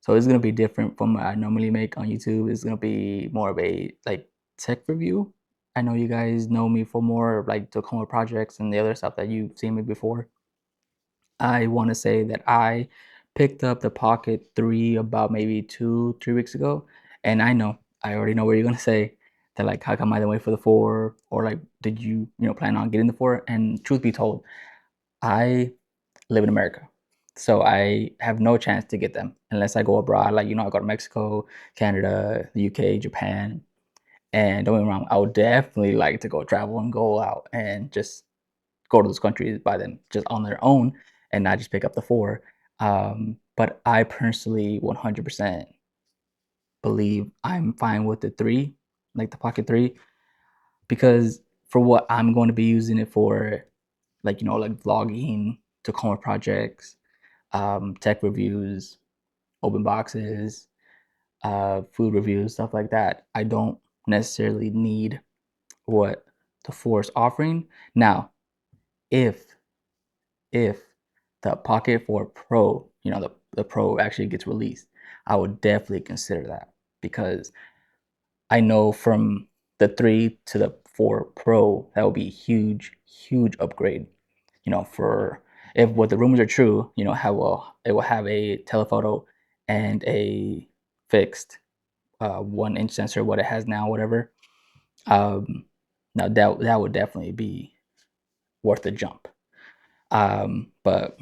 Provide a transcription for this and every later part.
So it's gonna be different from what I normally make on YouTube. It's gonna be more of a like tech review. I know you guys know me for more of like Tacoma projects and the other stuff that you've seen me before. I want to say that I picked up the Pocket 3 about maybe 2, 3 weeks ago. And I already know what you're gonna say. That like how come I didn't wait for the 4? Or like did you plan on getting the 4? And truth be told, I live in America. So I have no chance to get them unless I go abroad. Like, I go to Mexico, Canada, the UK, Japan. And don't get me wrong, I would definitely like to go travel and go out and just go to those countries by them just on their own and not just pick up the 4. But I personally 100% believe I'm fine with the 3, like the Pocket 3, because for what I'm going to be using it for, like, like vlogging, Tacoma projects, tech reviews, open boxes, food reviews, stuff like that. I don't necessarily need what the 4 is offering. Now, if if the Pocket 4 Pro, the Pro actually gets released, I would definitely consider that because I know from the 3 to the 4 Pro, that would be a huge, huge upgrade. For if what the rumors are true, how it will have a telephoto and a fixed 1 inch sensor, what it has now, whatever. Um, Now that would definitely be worth the jump. But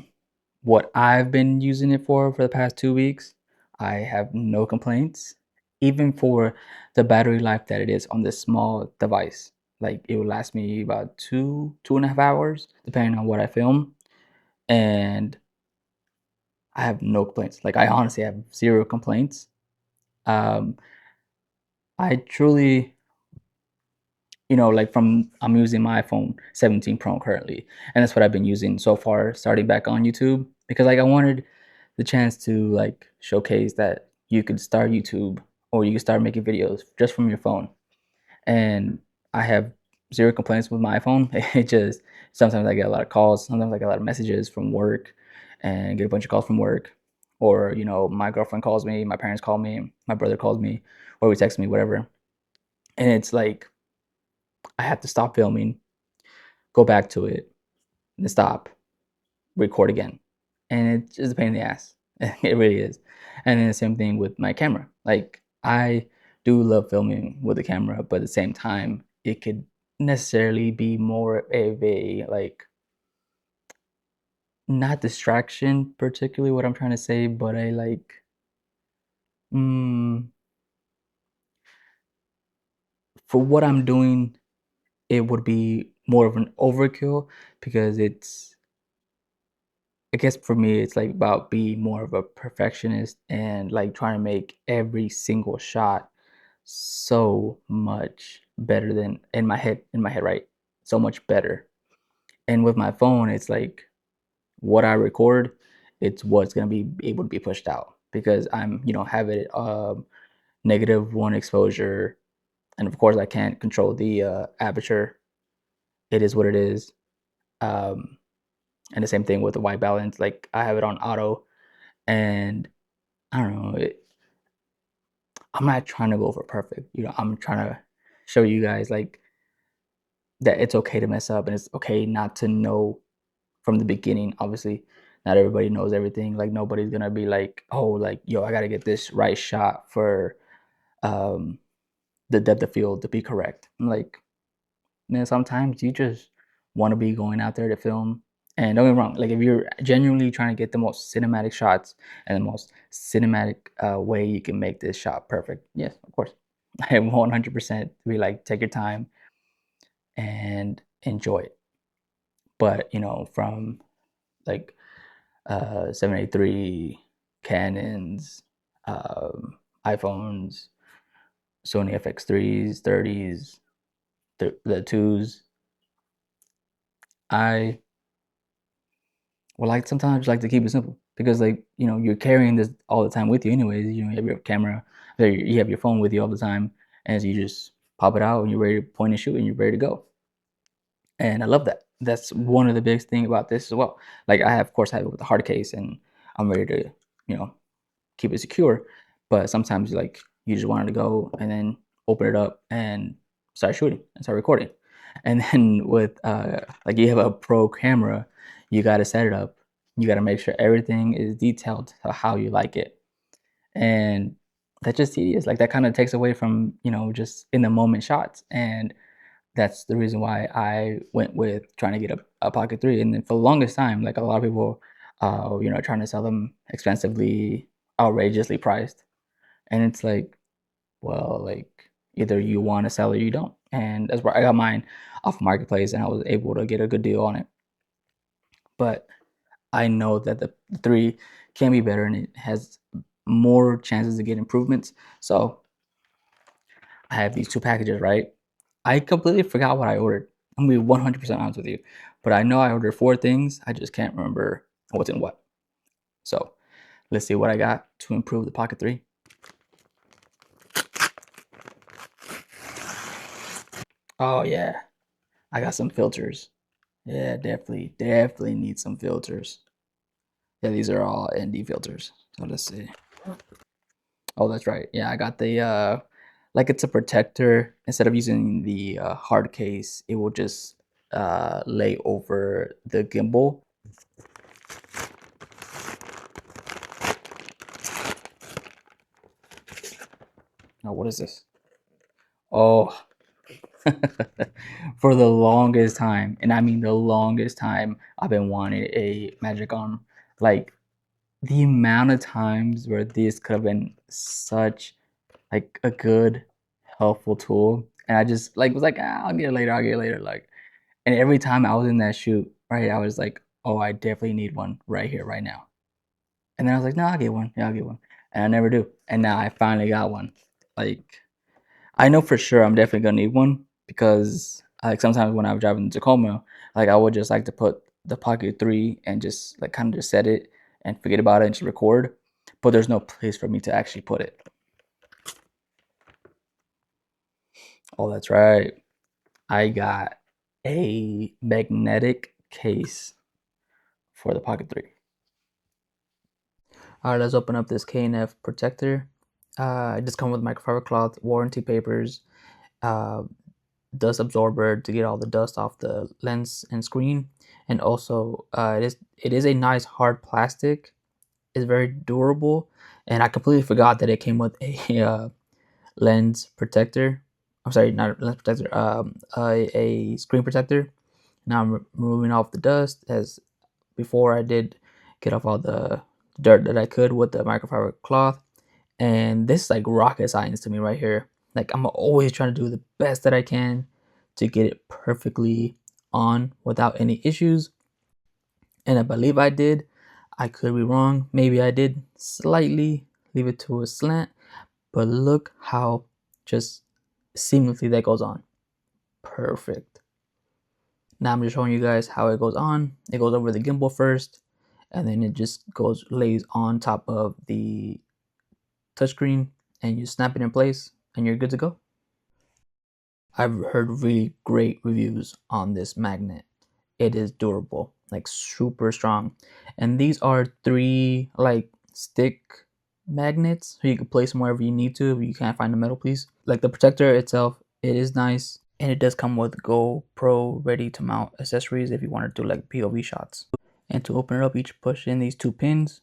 what I've been using it for the past 2 weeks, I have no complaints, even for the battery life that it is on this small device. Like it will last me about 2.5 hours, depending on what I film, and I have no complaints. Like I honestly have zero complaints. Um, I truly, like from I'm using my iPhone 17 Pro currently, and that's what I've been using so far, starting back on YouTube because like I wanted the chance to like showcase that you could start YouTube or you can start making videos just from your phone. And I have zero complaints with my iPhone. It just sometimes I get a lot of calls, sometimes I get a lot of messages from work and get a bunch of calls from work. Or, my girlfriend calls me, my parents call me, my brother calls me, or we text me, whatever. And it's like I have to stop filming, go back to it, and stop, record again. And it's just a pain in the ass. It really is. And then the same thing with my camera. Like I do love filming with the camera, but at the same time, it could necessarily be more of a like not distraction, particularly what I'm trying to say, but I like mm, for what I'm doing, it would be more of an overkill because I guess for me, it's like about being more of a perfectionist and like trying to make every single shot so much better than in my head, right? So much better. And with my phone, it's like what I record, it's what's gonna be able to be pushed out because I'm, have it -1 exposure, and of course I can't control the aperture. It is what it is. Um, and the same thing with the white balance. Like I have it on auto, and I don't know. I'm not trying to go for perfect. I'm trying to show you guys like that it's okay to mess up and it's okay not to know from the beginning. Obviously, not everybody knows everything. Like nobody's gonna be like, oh, like yo, I gotta get this right shot for um the depth of field to be correct. I'm like, man, sometimes you just want to be going out there to film. And don't get me wrong, like if you're genuinely trying to get the most cinematic shots and the most cinematic way you can make this shot perfect, yes, of course, I 100% be like, take your time and enjoy it. But from like 783 Canons, um, iPhones, Sony FX3s, 30s, the twos, I well, like sometimes like to keep it simple because like you're carrying this all the time with you anyways. You have your camera, you have your phone with you all the time, and so you just pop it out and you're ready to point and shoot and you're ready to go. And I love that. That's one of the biggest thing about this as well. Like I have, of course, I have it with the hard case, and I'm ready to you know keep it secure. But sometimes like you just wanted to go and then open it up and start shooting and start recording. And then with like you have a pro camera, you got to set it up. You got to make sure everything is detailed to how you like it. And that's just tedious. Like that kind of takes away from, just in the moment shots. And that's the reason why I went with trying to get a Pocket 3. And then for the longest time, like a lot of people, trying to sell them expensively, outrageously priced. And it's like, well, like either you want to sell or you don't. And that's where I got mine off Marketplace and I was able to get a good deal on it. But I know that the 3 can be better and it has more chances to get improvements. So I have these 2 packages, right? I completely forgot what I ordered. I'm gonna be 100% honest with you, but I know I ordered 4 things. I just can't remember what's in what. So let's see what I got to improve the Pocket 3. Oh yeah, I got some filters. Yeah, definitely need some filters. Yeah, these are all ND filters. So let's see. Oh, that's right. Yeah, I got the like it's a protector. Instead of using the hard case, it will just lay over the gimbal. Oh, what is this? Oh, for the longest time, and I mean the longest time, I've been wanting a magic arm. Like the amount of times where this could have been such like a good, helpful tool, and I just like was like, I'll get it later. I'll get it later. Like, and every time I was in that shoot, right, I was like, oh, I definitely need one right here, right now. And then I was like, no, I'll get one. Yeah, I'll get one. And I never do. And now I finally got one. Like, I know for sure I'm definitely gonna need one because like sometimes when I'm driving to Tacoma, like I would just like to put the Pocket 3 and just like kind of just set it and forget about it and just record. But there's no place for me to actually put it. Oh, that's right. I got a magnetic case for the Pocket 3. All right, let's open up this K&F protector. It just comes with microfiber cloth, warranty papers, uh, dust absorber to get all the dust off the lens and screen, and also it is a nice hard plastic. It's very durable, and I completely forgot that it came with a lens protector. I'm sorry, not a lens protector. A screen protector. Now I'm removing off the dust as before I did get off all the dirt that I could with the microfiber cloth. And this is like rocket science to me right here. Like I'm always trying to do the best that I can to get it perfectly on without any issues. And I believe I did. I could be wrong. Maybe I did slightly leave it to a slant, but look how just seamlessly that goes on. Perfect. Now I'm just showing you guys how it goes on. It goes over the gimbal first, and then it just lays on top of the touchscreen, and you snap it in place, and you're good to go. I've heard really great reviews on this magnet. It is durable, like super strong. And these are 3 like stick magnets, so you can place them wherever you need to if you can't find a metal piece. Like the protector itself, it is nice. And it does come with GoPro ready to mount accessories if you want to do like POV shots. And to open it up, you just push in these 2 pins.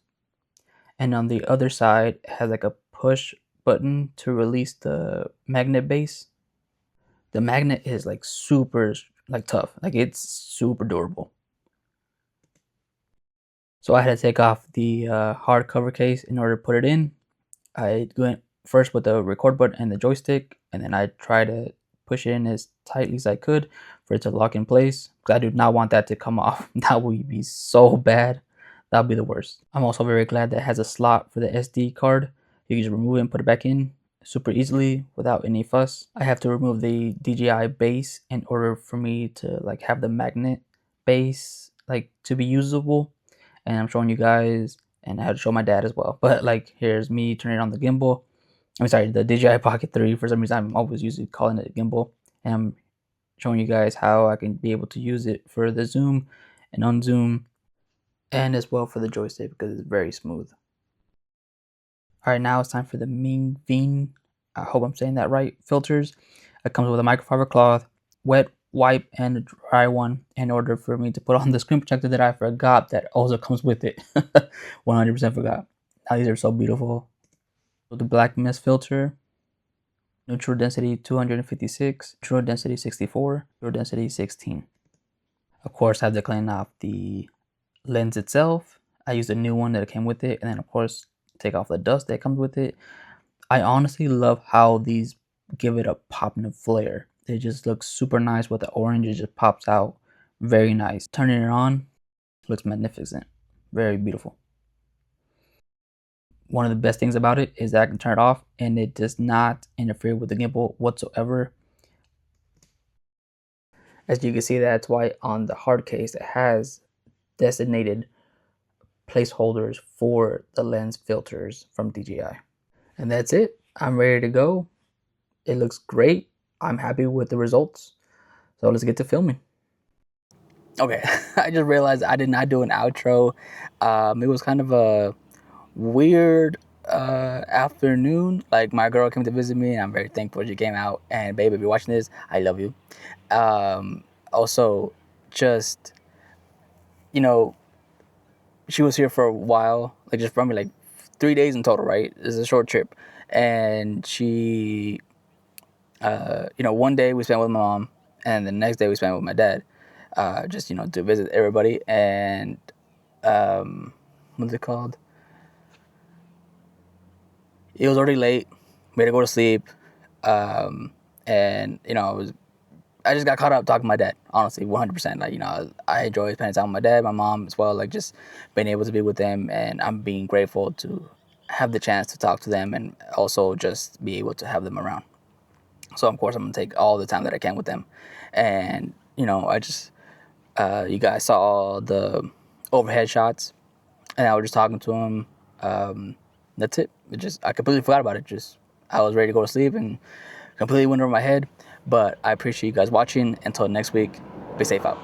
And on the other side, it has like a push button to release the magnet base. The magnet is like super like tough, like it's super durable. So I had to take off the hard cover case in order to put it in. I went first with the record button and the joystick, and then I tried to push it in as tightly as I could for it to lock in place, because I do not want that to come off. That would be so bad. That would be the worst. I'm also very glad that it has a slot for the SD card. You can just remove it and put it back in super easily without any fuss. I have to remove the DJI base in order for me to like have the magnet base like to be usable. And I'm showing you guys, and I had to show my dad as well. But like, here's me turning on the gimbal. I'm sorry, the DJI Pocket 3. For some reason, I'm always usually calling it a gimbal. And I'm showing you guys how I can be able to use it for the zoom and unzoom, and as well for the joystick because it's very smooth. All right, now it's time for the Ming Veen, I hope I'm saying that right, filters. It comes with a microfiber cloth, wet wipe, and a dry one in order for me to put on the screen protector that I forgot that also comes with it. 100% forgot. Now these are so beautiful. So the black mist filter, neutral density 256, neutral density 64, neutral density 16. Of course, I have to clean off the lens itself. I used a new one that came with it, and then of course take off the dust that comes with it. I honestly love how these give it a pop and a flare. It just looks super nice with the orange. It just pops out very nice. Turning it on looks magnificent, very beautiful. One of the best things about it is that I can turn it off and it does not interfere with the gimbal whatsoever. As you can see, that's why on the hard case it has designated placeholders for the lens filters from DJI. And that's it. I'm ready to go. It looks great. I'm happy with the results. So let's get to filming. Okay, I just realized I did not do an outro. It was kind of a weird afternoon. Like, my girl came to visit me, and I'm very thankful she came out. And babe, if you're watching this, I love you. Also, just, you know, she was here for a while, like just probably like 3 days in total, right? It's a short trip. And she, one day we spent with my mom, and the next day we spent with my dad, just, to visit everybody. And, what's it called? It was already late. We had to go to sleep. And, I just got caught up talking to my dad, honestly, 100%. Like, I enjoy spending time with my dad, my mom as well, like just being able to be with them. And I'm being grateful to have the chance to talk to them and also just be able to have them around. So, of course, I'm going to take all the time that I can with them. And, I just, you guys saw all the overhead shots, and I was just talking to him. That's it. I completely forgot about it. I was ready to go to sleep and completely went over my head. But I appreciate you guys watching. Until next week, be safe out.